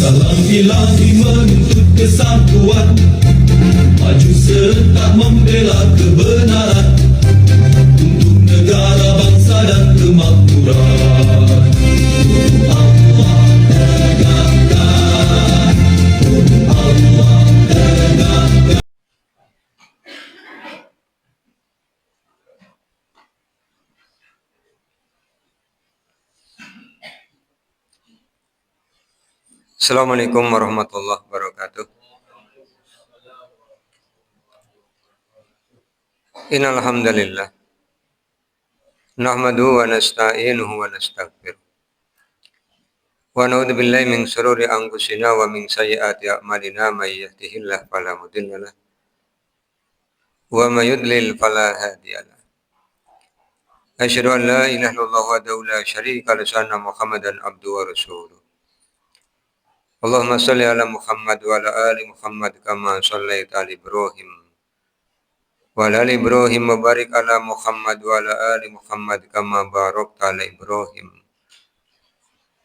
Salam ilahi menuntut kesatuan, maju serta membela kebenaran untuk negara, bangsa dan kemakmuran. Allah tegakkan, Allah tegakkan. Assalamualaikum warahmatullahi wabarakatuh. Innal hamdalillah nahmaduhu wa nasta'inuhu wa nastaghfiruh wa na'udzu billahi min shururi anfusina wa min sayyiati a'malina may yahdihillahu fala mudilla lahu wa may yudlil fala hadiyalah. Asyhadu an la ilaha illallah wahdahu la syarika lahu wa anna Muhammadan abduhu wa rasuluh. Allahumma shalli ala Muhammad wa ala ali Muhammad kama shallaita ala Ibrahim wa ala ali Ibrahim wa barik ala Muhammad wa ala ali Muhammad kama barakta ala Ibrahim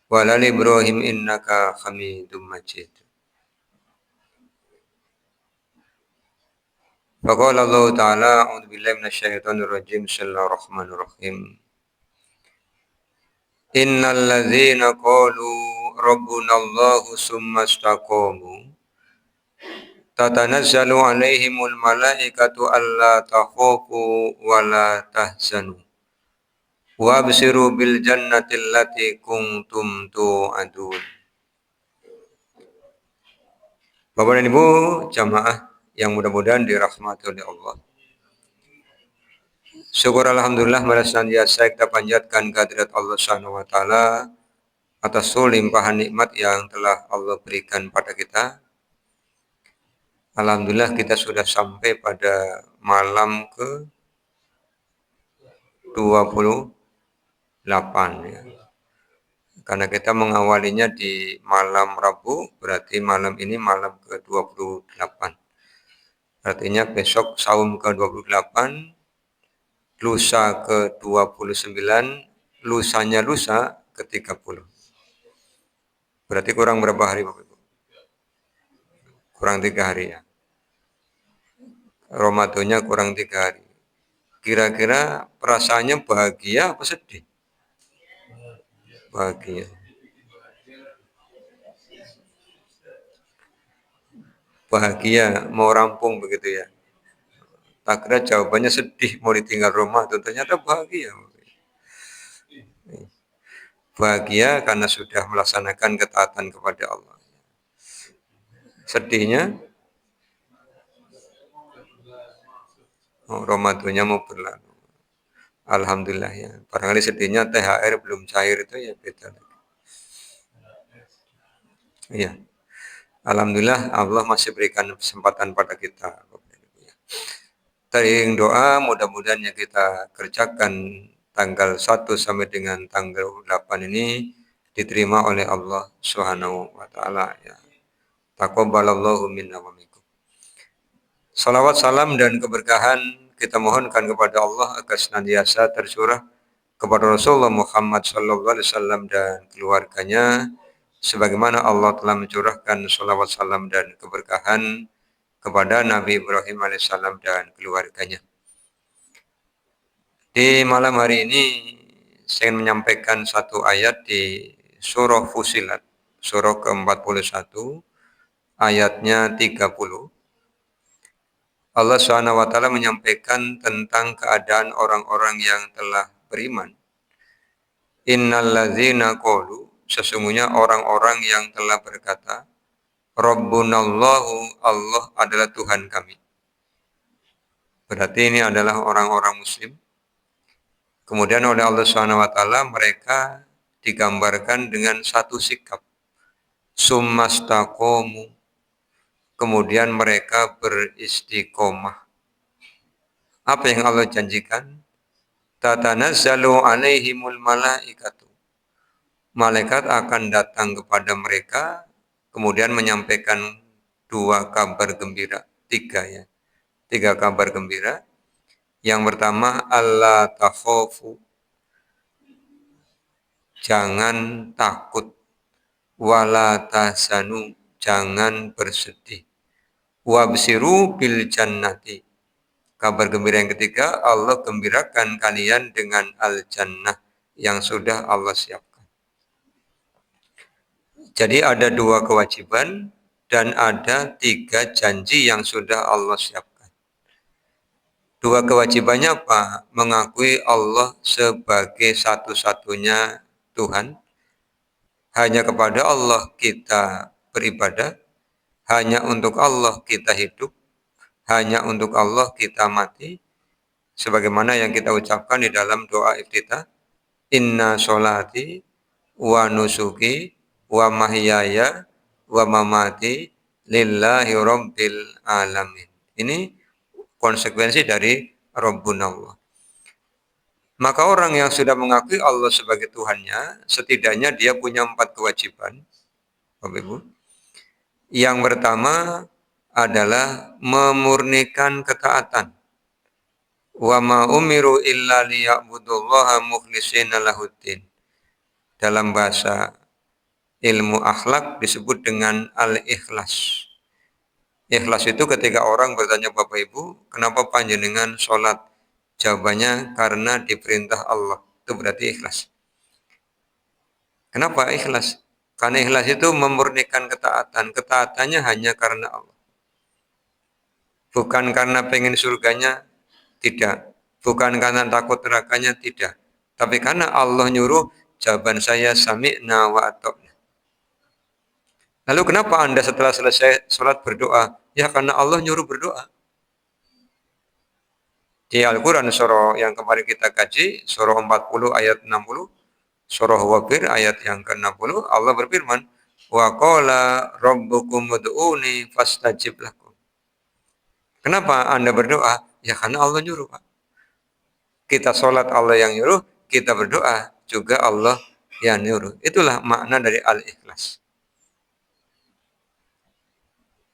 wa ala ali Ibrahim innaka Hamidum Majid. Faqala Allah Ta'ala a'udzu billahi minasyaitonir rajim. Bismillahirrahmanirrahim. Innal ladzina qalu rabbunallahu summa istaqamu tatanazzalu alaihimul malaikatu alla takhafu wa la tahzanu wa absiru bil jannati allati kuntum tu'adun. Bapak dan Ibu jamaah yang mudah-mudahan dirahmati oleh Allah. Syukur alhamdulillah pada senantiasa kita panjatkan kehadirat Allah Subhanahu wa taala atas limpahan nikmat yang telah Allah berikan pada kita. Alhamdulillah kita sudah sampai pada malam ke 28 ya. Karena kita mengawalinya di malam Rabu, berarti malam ini malam ke 28. Artinya besok saum ke 28, lusa ke 29, lusanya lusa ke 30. Berarti kurang berapa hari Bapak Ibu? Kurang 3 hari ya. Ramadannya kurang 3 hari. Kira-kira perasaannya bahagia apa sedih? Bahagia. Bahagia, mau rampung begitu ya. Tak kira jawabannya sedih, mau ditinggal rumah, ternyata bahagia. Bahagia karena sudah melaksanakan ketaatan kepada Allah. Sedihnya, Ramadannya mau berlalu. Alhamdulillah ya. Barangkali sedihnya THR belum cair itu ya beda lagi. Iya. Alhamdulillah Allah masih berikan kesempatan pada kita. Tadi doa mudah-mudahan yang kita kerjakan tanggal 1 sampai dengan tanggal 8 ini diterima oleh Allah Subhanahu wa taala ya. Taqabbalallahu minna wa minkum. Salawat, salam dan keberkahan kita mohonkan kepada Allah agar senantiasa tercurah kepada Rasulullah Muhammad sallallahu alaihi wasallam dan keluarganya sebagaimana Allah telah mencurahkan salawat, salam dan keberkahan kepada Nabi Ibrahim alaihissalam dan keluarganya. Di malam hari ini saya ingin menyampaikan satu ayat di surah Fussilat, surah ke-41, ayatnya 30. Allah SWT menyampaikan tentang keadaan orang-orang yang telah beriman. Innal ladzina qalu, sesungguhnya orang-orang yang telah berkata, Rabbunallahu, Allah adalah Tuhan kami. Berarti ini adalah orang-orang muslim. Kemudian oleh Allah SWT mereka digambarkan dengan satu sikap. Summastaqomu. Kemudian mereka beristiqomah. Apa yang Allah janjikan? Tatanazzalu alaihimul malaikatu. malaikat akan datang kepada mereka, kemudian menyampaikan dua kabar gembira, tiga kabar gembira. Yang pertama, Allah takhafu, jangan takut, wala tahzanu, jangan bersedih, wabsiru bil jannati. Kabar gembira yang ketiga, Allah gembirakan kalian dengan al-jannah yang sudah Allah siapkan. Jadi ada dua kewajiban dan ada tiga janji yang sudah Allah siapkan. Dua kewajibannya apa? Mengakui Allah sebagai satu-satunya Tuhan. Hanya kepada Allah kita beribadah. Hanya untuk Allah kita hidup. Hanya untuk Allah kita mati. Sebagaimana yang kita ucapkan di dalam doa iftitah. Inna sholati wa nusuki wa mahyaya wa mamati lillahi rabbil alamin. Ini konsekuensi dari Rabbun Allah. Maka orang yang sudah mengakui Allah sebagai Tuhannya, setidaknya dia punya 4 kewajiban. Bapak Ibu. Yang pertama adalah memurnikan ketaatan. Wa ma umiru illa liya'budullaha mukhlishina lahuddin. Dalam bahasa ilmu akhlak disebut dengan al-ikhlas. Ikhlas itu ketika orang bertanya Bapak Ibu, kenapa panjenengan sholat? Jawabannya karena diperintah Allah. Itu berarti ikhlas. Kenapa ikhlas? Karena ikhlas itu memurnikan ketaatan. Ketaatannya hanya karena Allah. Bukan karena pengen surganya, tidak. Bukan karena takut nerakanya, tidak. Tapi karena Allah nyuruh, jawaban saya sami'na wa ata'na. Lalu kenapa Anda setelah selesai sholat berdoa? Ya karena Allah nyuruh berdoa. Di Al-Quran surah yang kemarin kita kaji, surah 40 ayat 60, surah Wabir ayat yang ke-60, Allah berfirman, wa qala rabbukum ud'uni fastajib lakum. Kenapa Anda berdoa? Ya karena Allah nyuruh, Pak. Kita sholat Allah yang nyuruh, kita berdoa juga Allah yang nyuruh. Itulah makna dari al-ikhlas.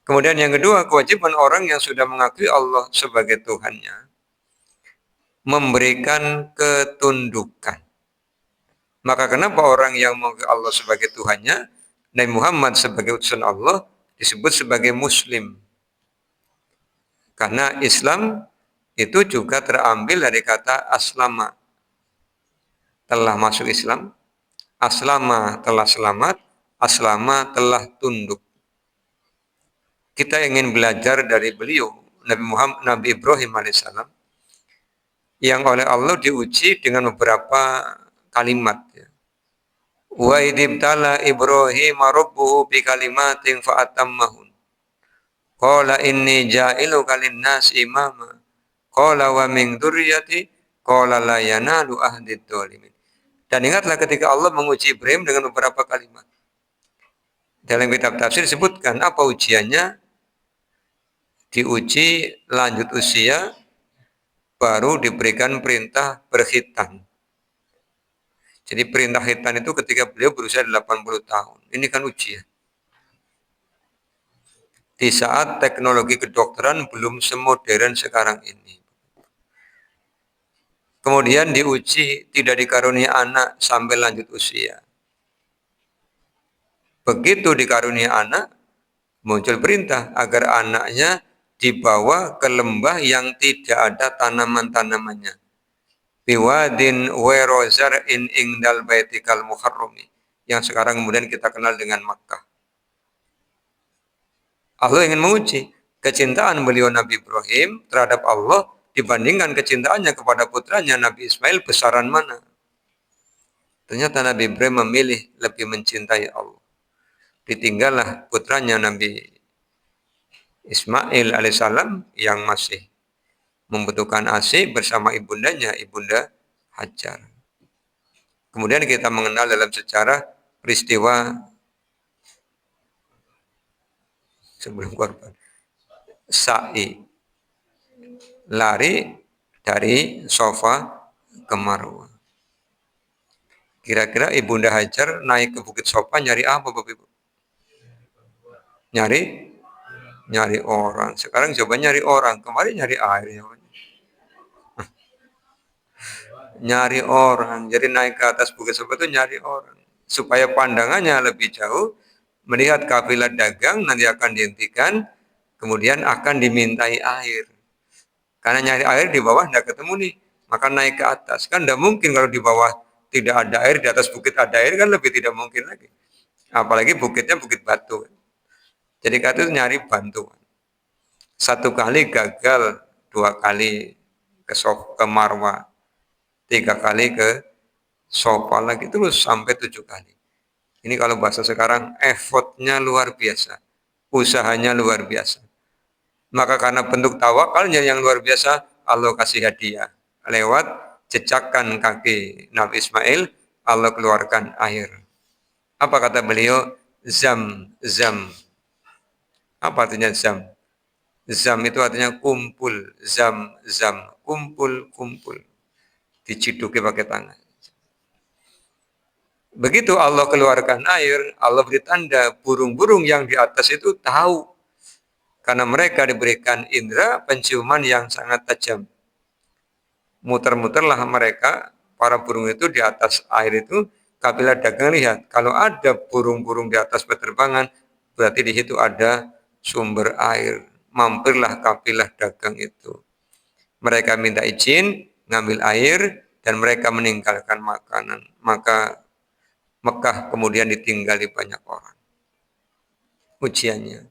Kemudian yang kedua, kewajiban orang yang sudah mengakui Allah sebagai Tuhannya, memberikan ketundukan. Maka kenapa orang yang mengakui Allah sebagai Tuhannya, Nabi Muhammad sebagai utusan Allah, disebut sebagai Muslim. Karena Islam itu juga terambil dari kata aslama. Telah masuk Islam, aslama telah selamat, aslama telah tunduk. Kita ingin belajar dari beliau, Nabi Ibrahim alaihissalam, yang oleh Allah diuji dengan beberapa kalimat. Wa idibtala Ibrahim rabbuhu bi kalimatin fa'atammahun. Qala inni ja'iluka lin-nasi imama. Qala wa min dzurriyyati qala la yanalu ahdid dzalimin. Dan ingatlah ketika Allah menguji Ibrahim dengan beberapa kalimat. Dalam kitab tafsir disebutkan apa ujiannya? Diuji lanjut usia, baru diberikan perintah berkhitan. Jadi perintah khitan itu ketika beliau berusia 80 tahun. Ini kan ujian. Di saat teknologi kedokteran belum semodern sekarang ini. Kemudian diuji tidak dikaruniai anak sampai lanjut usia. Begitu dikaruniai anak, muncul perintah agar anaknya dibawa ke lembah yang tidak ada tanaman-tanamannya. Biwadin werozar'in ingdal baitikal muharrami. Yang sekarang kemudian kita kenal dengan Makkah. Allah ingin menguji kecintaan beliau Nabi Ibrahim terhadap Allah dibandingkan kecintaannya kepada putranya Nabi Ismail besaran mana. Ternyata Nabi Ibrahim memilih lebih mencintai Allah. Ditinggallah putranya Nabi Ismail alaihissalam yang masih membutuhkan ASI bersama ibundanya, Ibunda Hajar. Kemudian kita mengenal dalam sejarah peristiwa sebelum korban. Sa'i. Lari dari Safa ke Marwah. Kira-kira Ibunda Hajar naik ke Bukit Sofa nyari apa Bapak Ibu? Nyari nyari orang. Sekarang coba nyari orang. Kemarin nyari air. Nyari orang. Jadi naik ke atas Bukit Sofa itu nyari orang. Supaya pandangannya lebih jauh, melihat kafilah dagang nanti akan dihentikan, kemudian akan dimintai air. Karena nyari air di bawah tidak ketemu nih, maka naik ke atas. Kan tidak mungkin kalau di bawah tidak ada air, di atas bukit ada air kan lebih tidak mungkin lagi. Apalagi bukitnya bukit batu. Jadi kata itu nyari bantuan. Satu kali gagal, dua kali ke Marwa, tiga kali ke Sofa lagi, terus sampai 7 kali. Ini kalau bahasa sekarang effortnya luar biasa, usahanya luar biasa. Maka karena bentuk tawakalnya yang luar biasa, Allah kasih hadiah. Lewat jejakan kaki Nabi Ismail, Allah keluarkan air. Apa kata beliau? Zam, zam. Apa artinya zam? Zam itu artinya kumpul, zam, zam, kumpul, kumpul. Diciduki pakai tangan. Begitu Allah keluarkan air, Allah beri tanda burung-burung yang di atas itu tahu. Karena mereka diberikan indera penciuman yang sangat tajam. Muter-muterlah mereka, para burung itu di atas air itu, kabilah dagang lihat. Kalau ada burung-burung di atas penerbangan, berarti di situ ada sumber air. Mampirlah kabilah dagang itu. Mereka minta izin, ngambil air, dan mereka meninggalkan makanan. Maka Mekah kemudian ditinggali banyak orang. Ujiannya.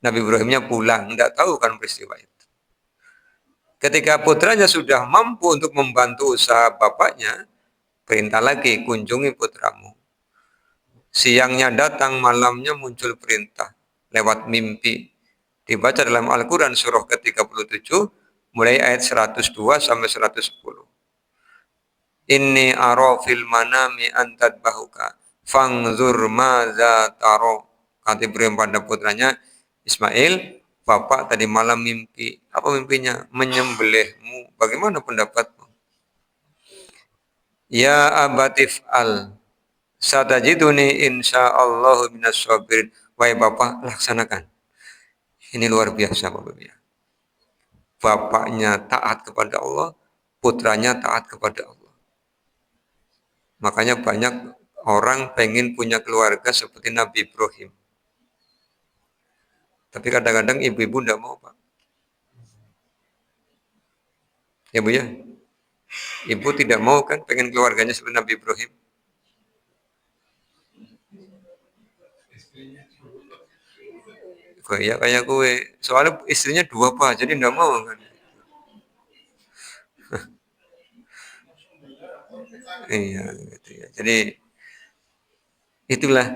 Nabi Ibrahimnya pulang, tidak tahu kan peristiwa itu. Ketika putranya sudah mampu untuk membantu usaha bapaknya, perintah lagi, kunjungi putramu. Siangnya datang, malamnya muncul perintah lewat mimpi. Dibaca dalam Al-Quran surah ke-37, mulai ayat 102 sampai 110. Inni aro fil manami antad bahuka fangzur maza taro. Kata Ibrahim pada putranya Ismail, bapak tadi malam mimpi. Apa mimpinya? Menyembelihmu. Bagaimana pendapatmu? Ya abatif al satajiduni insyaallah minas sabirin. Wahai bapak, laksanakan. Ini luar biasa Bapak Ibu. Bapaknya taat kepada Allah, putranya taat kepada Allah. Makanya banyak orang pengen punya keluarga seperti Nabi Ibrahim. Tapi kadang-kadang ibu-ibu tidak mau, Pak. Ya Bu ya? Ibu tidak mau kan pengen keluarganya seperti Nabi Ibrahim. Kayak gue. Soalnya istrinya dua Pak, jadi tidak mau kan. Iya, gitu ya. Jadi itulah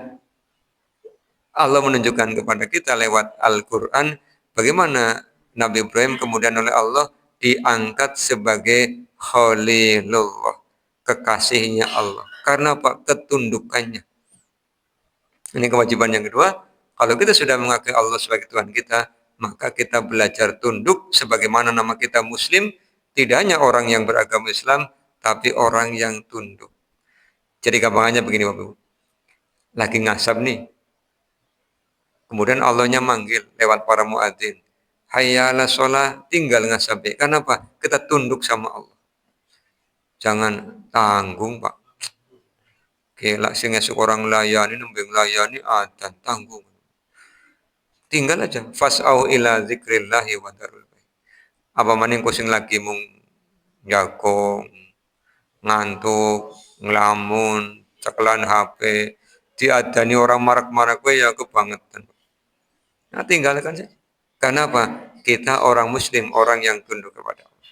Allah menunjukkan kepada kita lewat Al-Quran bagaimana Nabi Ibrahim kemudian oleh Allah diangkat sebagai Khalilullah, kekasihnya Allah. Karena apa? Ketundukannya. Ini kewajiban yang kedua. Kalau kita sudah mengakui Allah sebagai Tuhan kita, maka kita belajar tunduk sebagaimana nama kita Muslim, tidak hanya orang yang beragama Islam, tapi orang yang tunduk. Jadi gampangannya begini Bapak Ibu. Lagi ngasap nih, kemudian Allahnya manggil lewat para muadzin. Hayya 'alas shalah, tinggal ngasabe. Kenapa? Kita tunduk sama Allah. Jangan tanggung, Pak. Kelak sing esuk orang layani nembe layani adzan tanggung. Tinggal aja. Fas'au ila zikrillahi wa darul baik. Apa maning sing lagi mung jakong, ngantuk, ngelamun, cekelan HP, diadani orang marak-marak kowe ya kebangetan. Nah, tinggalkan saja. Karena apa? Kita orang muslim, orang yang tunduk kepada Allah.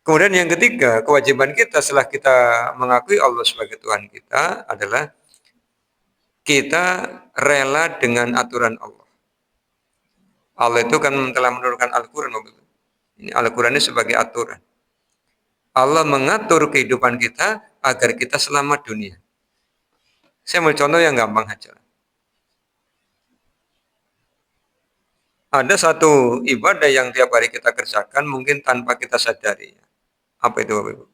Kemudian yang ketiga, kewajiban kita setelah kita mengakui Allah sebagai Tuhan kita adalah kita rela dengan aturan Allah. Allah itu kan telah menurunkan Al-Quran. Ini Al-Quran ini sebagai aturan. Allah mengatur kehidupan kita agar kita selamat dunia. Saya mau contoh yang gampang aja. Ada satu ibadah yang tiap hari kita kerjakan mungkin tanpa kita sadari. Apa itu Bapak Ibu?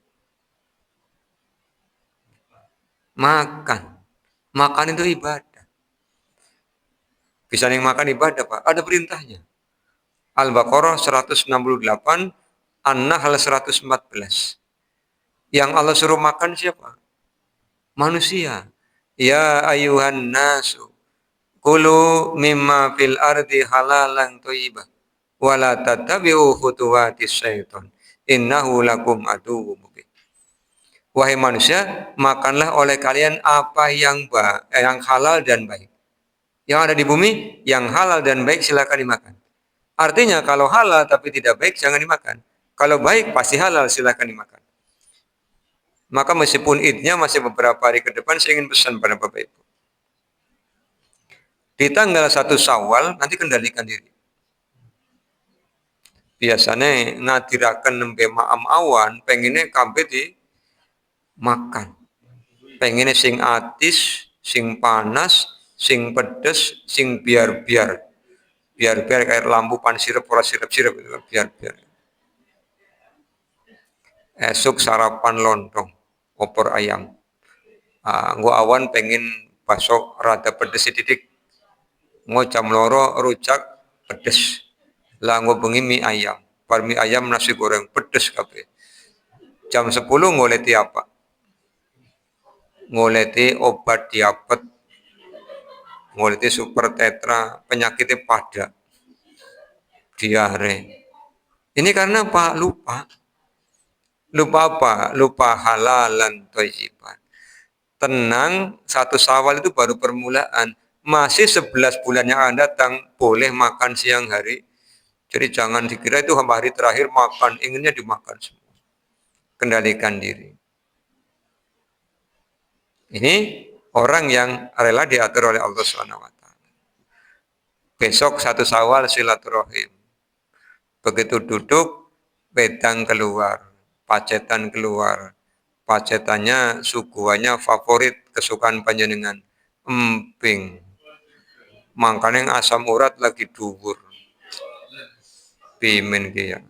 Makan. Makan itu ibadah. Bisa yang makan ibadah, Pak. Ada perintahnya. Al-Baqarah 168, An-Nahl 114. Yang Allah suruh makan siapa? Manusia. Ya ayuhan nasu, kulu mimma fil ardi halalan thayyibah. Wala tattabi'u khutuwatis syaiton. Innahu lakum aduwwum mubin. Wahai manusia, makanlah oleh kalian apa yang halal dan baik. Yang ada di bumi, yang halal dan baik silakan dimakan. Artinya kalau halal tapi tidak baik jangan dimakan. Kalau baik pasti halal silakan dimakan. Maka meskipun idnya masih beberapa hari ke depan, saya ingin pesan pada Bapak Ibu. Di tanggal 1 Syawal nanti kendalikan diri. Biasanya ngadirakan nembe maam awan, pengennya kabeh di makan. Pengennya sing atis, sing panas, sing pedes, sing biar-biar. Biar-biar kayak lampu pan sirup, ora sirup-sirup itu biar-biar. Esok sarapan lontong, opor ayam. Gua awan pengen bakso rada pedes sedikit. Ngo jam loro rujak pedes. Lah ngo bengi mie ayam. Bar mie ayam nasi goreng pedes kabeh. Jam 10 ngoleti apa? Ngoleti obat diabet. Ngoleti super tetra, penyakitnya pada. Diare. Ini karena Pak lupa. Lupa apa? Lupa halalan thayyiban. Tenang, 1 Syawal itu baru permulaan. Masih 11 bulan yang akan datang, boleh makan siang hari. Jadi jangan dikira itu hari terakhir makan, inginnya dimakan semua. Kendalikan diri. Ini orang yang rela diatur oleh Allah SWT. Besok 1 Syawal silaturahim. Begitu duduk, wedang keluar, pacetan keluar. Pacetannya, suguhannya favorit, kesukaan panjenengan. Emping. Makanya asam urat lagi dhuwur. Pimen kia.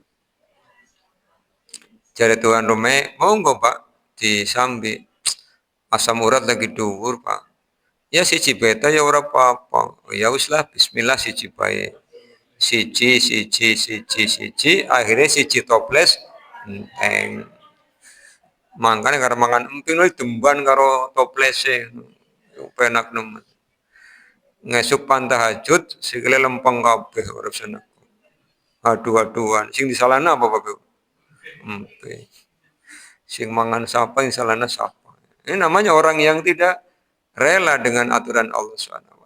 Jadi Tuhan Rome, monggo Pak, disambi. Asam urat lagi dhuwur Pak. Ya siji beta ya ora apa-apa. Ya wis lah, bismillah siji bae. Siji, akhirnya siji toples enteng. Makanya karena mangan emping lho demban karo toplese. Penak nemen. Ngesuk pan tahajud sikile lempeng kabeh urip seneng. Aduh-aduhan. Sing disalahna apa Bapak? Emping. Sing mangan sapa yang salahna sapa. Ini namanya orang yang tidak rela dengan aturan Allah SWT.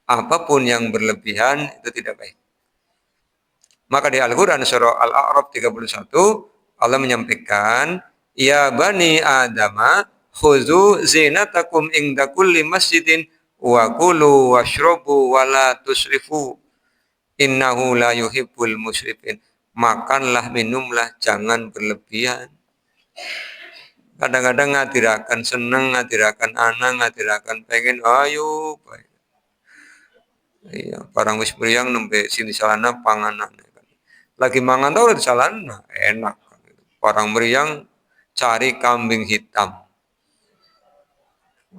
Apapun yang berlebihan itu tidak baik. Maka di Al-Quran surah Al-A'raf 31 Allah menyampaikan, ya bani adama khuzu zinatakum inda kulli masjidin wa kulu washrabu wa la tusrifu innahu la yuhibbul musrifin. Makanlah, minumlah, jangan berlebihan. Kadang-kadang ngadirakan seneng, ngadirakan anak, ngadirakan pengen, ayo baik. Iya, barang wis mriyang nembe sini salana panganan. Lagi mangan tau di salana enak. Barang mriyang cari kambing hitam.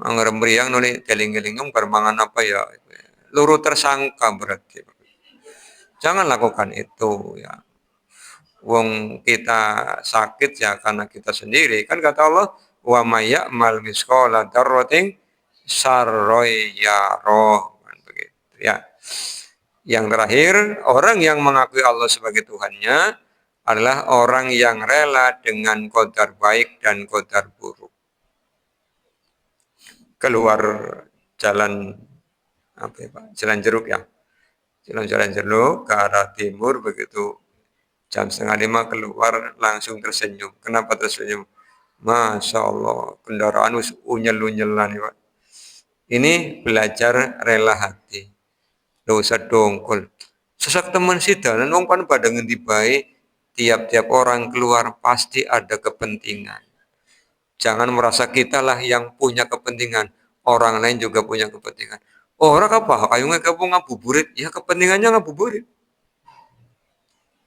Angger mriyang nuli geling-gelingem mangan apa ya. Luru tersangka berarti. Jangan lakukan itu ya. Wong kita sakit ya karena kita sendiri. Kan kata Allah, wa may ya'mal misqala dzarratin syarran yarah. Kan begitu ya. Yang terakhir, orang yang mengakui Allah sebagai Tuhannya adalah orang yang rela dengan qadar baik dan qadar buruk. Keluar jalan apa ya, Pak? Jalan Jeruk ya. Jalan Jeruk ke arah timur begitu jam 4:30 keluar langsung tersenyum. Kenapa tersenyum? Masya Allah, kendaraan unyel-unyelan ya, Pak. Ini belajar rela hati. Dosa dongkol. Sesak teman sidanan wong kan pada ngendi bae, tiap-tiap orang keluar pasti ada kepentingan. Jangan merasa kitalah yang punya kepentingan, orang lain juga punya kepentingan. Orang apa? Kayu ngegabung ngabuburit, ya kepentingannya ngabuburit.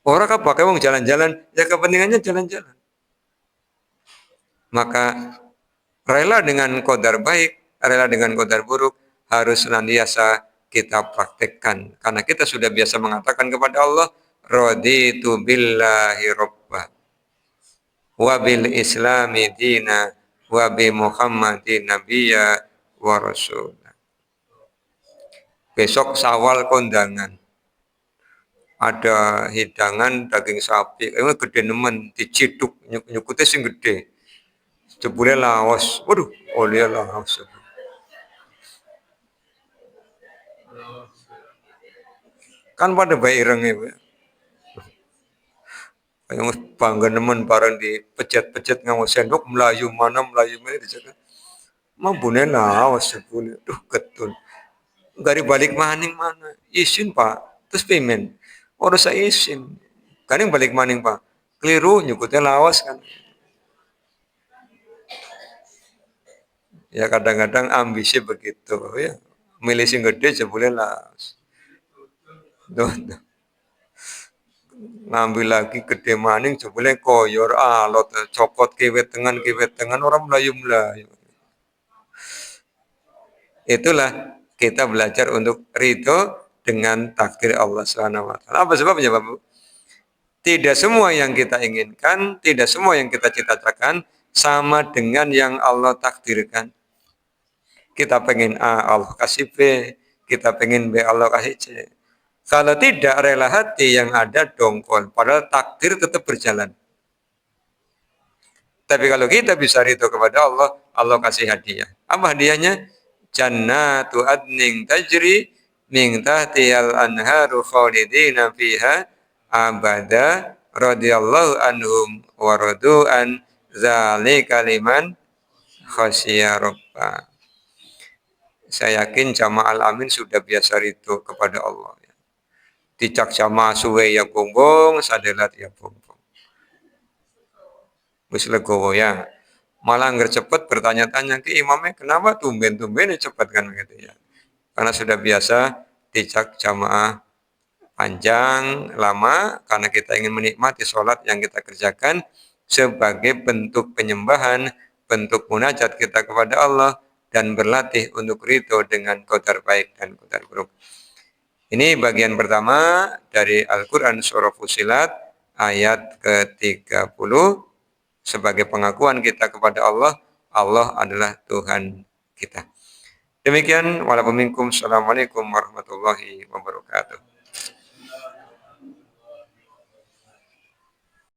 Orang apa? Kayak wong jalan-jalan, ya kepentingannya jalan-jalan. Maka Rela dengan qadar baik, rela dengan qadar buruk harus senantiasa kita praktekkan. Karena kita sudah biasa mengatakan kepada Allah, raditu billahi robba, wa bil islami dina, wa bi muhammadin nabiyya wa rasul. Besok Syawal kondangan. Ada hidangan daging sapi, gede nemen, diciduk, nyukutnya sing gede. Jebule laos, waduh, oleh laos. Kan pada bayi ireng ibu. Yang bangga nemen bareng di pecet-pecet nganggo sendok melayu mana dijaga. Mau bune laos sebune, duh ketun. Gari balik maning mana? Isin pak, terus payment. Orang saya isin, kadang balik maning pak. Keliru nyukutnya lawas kan. Ya kadang-kadang ambisi begitu ya. Milih sing gede jebule lawas. Duh, duh. Ngambil lagi gede maning jebule koyor alot cokot kiwet tengan orang melayu-melayu. Itulah kita belajar untuk ridho dengan takdir Allah Subhanahu wa taala. Apa sebabnya, Bapak? Tidak semua yang kita inginkan, tidak semua yang kita cita-citakan sama dengan yang Allah takdirkan. Kita pengen A, Allah kasih B. Kita pengen B, Allah kasih C. Kalau tidak, rela hati yang ada dongkol. Padahal takdir tetap berjalan. Tapi kalau kita bisa ridho kepada Allah, Allah kasih hadiah. Apa hadiahnya? Jannatu adning tajri min tahtiyal anharu khalidina fiha abada radhiyallahu anhum wa radu'an zalika liman khasyiya rabbah. Saya yakin jamaah al-amin sudah biasa ridho kepada Allah. Dicak jamaah suwe ya bongbong, sadelat ya bongbong. Wis legowo ya. Malah nggak cepet bertanya-tanya ke imamnya kenapa tumben-tumben cepat kan gitu ya. Karena sudah biasa dicak jamaah panjang lama karena kita ingin menikmati sholat yang kita kerjakan sebagai bentuk penyembahan, bentuk munajat kita kepada Allah dan berlatih untuk ridho dengan qadar baik dan qadar buruk. Ini bagian pertama dari Al-Quran Surah Fussilat ayat ke-30 sebagai pengakuan kita kepada Allah, Allah adalah Tuhan kita. Demikian, walaupun minkum, assalamualaikum warahmatullahi wabarakatuh.